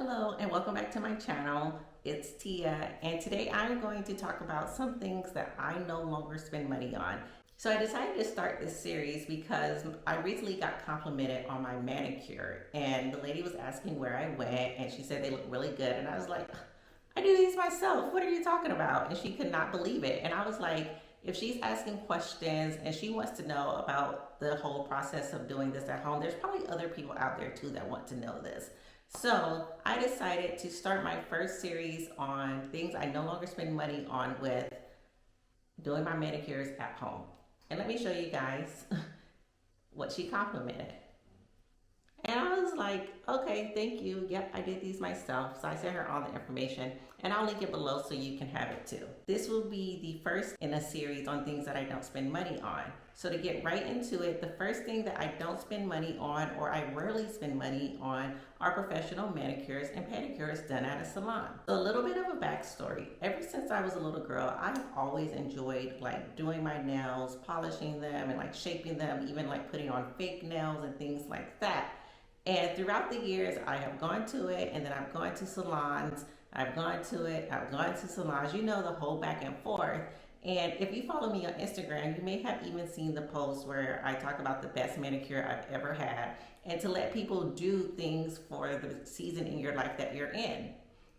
Hello and welcome back to my channel. It's Tia and today I'm going to talk about some things that I no longer spend money on. So I decided to start this series because I recently got complimented on my manicure and the lady was asking where I went and she said they look really good and I was like, I do these myself. What are you talking about? And she could not believe it. And I was like, if she's asking questions and she wants to know about the whole process of doing this at home, there's probably other people out there too that want to know this. So I decided to start my first series on things I no longer spend money on with doing my manicures at home. And let me show you guys what she complimented. And I was like, okay, thank you. Yep, I did these myself. So I sent her all the information and I'll link it below so you can have it too. This will be the first in a series on things that I don't spend money on. So to get right into it, the first thing that I don't spend money on or I rarely spend money on are professional manicures and pedicures done at a salon. So a little bit of a backstory. Ever since I was a little girl, I've always enjoyed like doing my nails, polishing them and like shaping them, even like putting on fake nails and things like that. And throughout the years, I have gone to it and then I've gone to salons. I've gone to it, I've gone to salons, you know, the whole back and forth. And if you follow me on Instagram, you may have even seen the post where I talk about the best manicure I've ever had and to let people do things for the season in your life that you're in.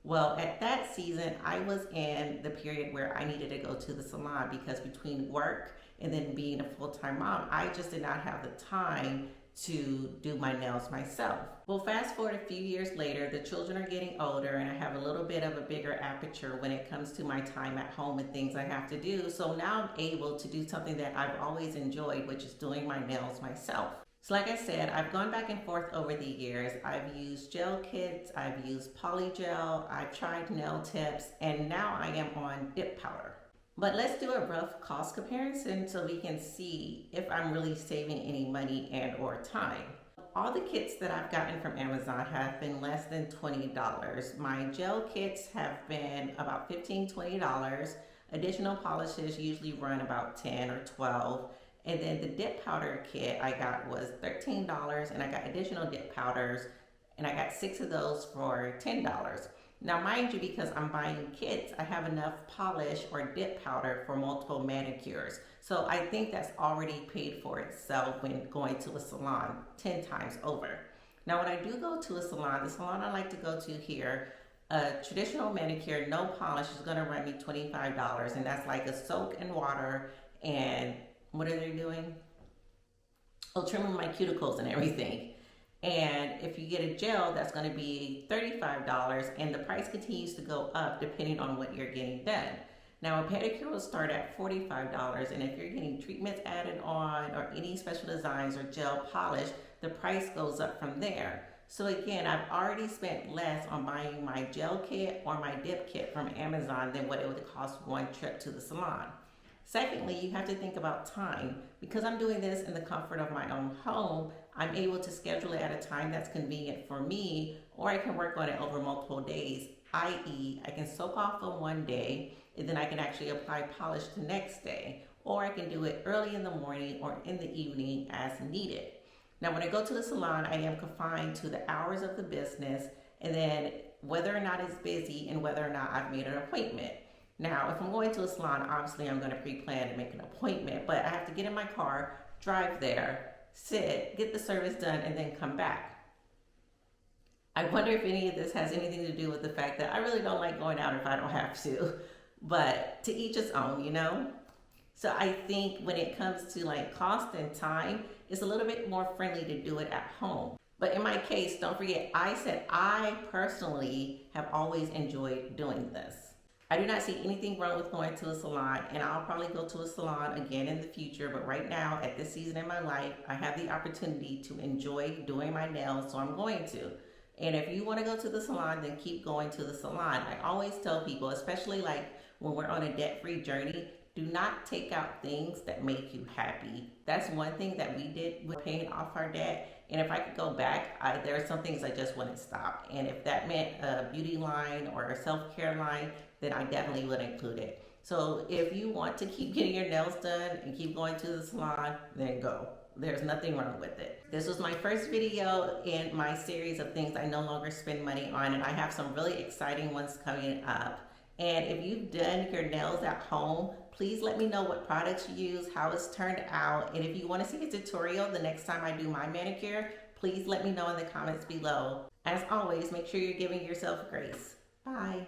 Well, at that season, I was in the period where I needed to go to the salon because between work and then being a full-time mom, I just did not have the time to do my nails myself. Well, fast forward a few years later, the children are getting older and I have a little bit of a bigger aperture when it comes to my time at home and things I have to do. So now I'm able to do something that I've always enjoyed, which is doing my nails myself. So like I said, I've gone back and forth over the years. I've used gel kits, I've used polygel, I've tried nail tips, and now I am on dip powder. But let's do a rough cost comparison so we can see if I'm really saving any money and or time. All the kits that I've gotten from Amazon have been less than $20. My gel kits have been about $15, $20. Additional polishes usually run about 10 or 12. And then the dip powder kit I got was $13 and I got additional dip powders and I got 6 of those for $10. Now, mind you, because I'm buying kits, I have enough polish or dip powder for multiple manicures. So I think that's already paid for itself when going to a salon 10 times over. Now, when I do go to a salon, the salon I like to go to here, a traditional manicure, no polish, is gonna run me $25. And that's like a soak in water and what are they doing? Oh, trimming my cuticles and everything. And if you get a gel, that's going to be $35 and the price continues to go up depending on what you're getting done. Now a pedicure will start at $45 and if you're getting treatments added on or any special designs or gel polish, the price goes up from there. So again, I've already spent less on buying my gel kit or my dip kit from Amazon than what it would cost one trip to the salon. Secondly, you have to think about time. Because I'm doing this in the comfort of my own home, I'm able to schedule it at a time that's convenient for me, or I can work on it over multiple days, i.e. I can soak off on one day, and then I can actually apply polish the next day, or I can do it early in the morning or in the evening as needed. Now, when I go to the salon, I am confined to the hours of the business, and then whether or not it's busy and whether or not I've made an appointment. Now, if I'm going to a salon, obviously I'm going to pre-plan and make an appointment, but I have to get in my car, drive there, sit, get the service done, and then come back. I wonder if any of this has anything to do with the fact that I really don't like going out if I don't have to, but to each his own, you know? So I think when it comes to like cost and time, it's a little bit more friendly to do it at home. But in my case, don't forget, I said I personally have always enjoyed doing this. I do not see anything wrong with going to a salon, and I'll probably go to a salon again in the future, but right now, at this season in my life, I have the opportunity to enjoy doing my nails, so I'm going to. And if you want to go to the salon, then keep going to the salon. I always tell people, especially like when we're on a debt-free journey, do not take out things that make you happy. That's one thing that we did with paying off our debt. And if I could go back, there are some things I just wouldn't stop. And if that meant a beauty line or a self-care line, then I definitely would include it. So if you want to keep getting your nails done and keep going to the salon, then go. there's nothing wrong with it. This was my first video in my series of things I no longer spend money on, and I have some really exciting ones coming up. And if you've done your nails at home, please let me know what products you use, how it's turned out, and if you want to see a tutorial the next time I do my manicure, please let me know in the comments below. As always, make sure you're giving yourself grace. Bye.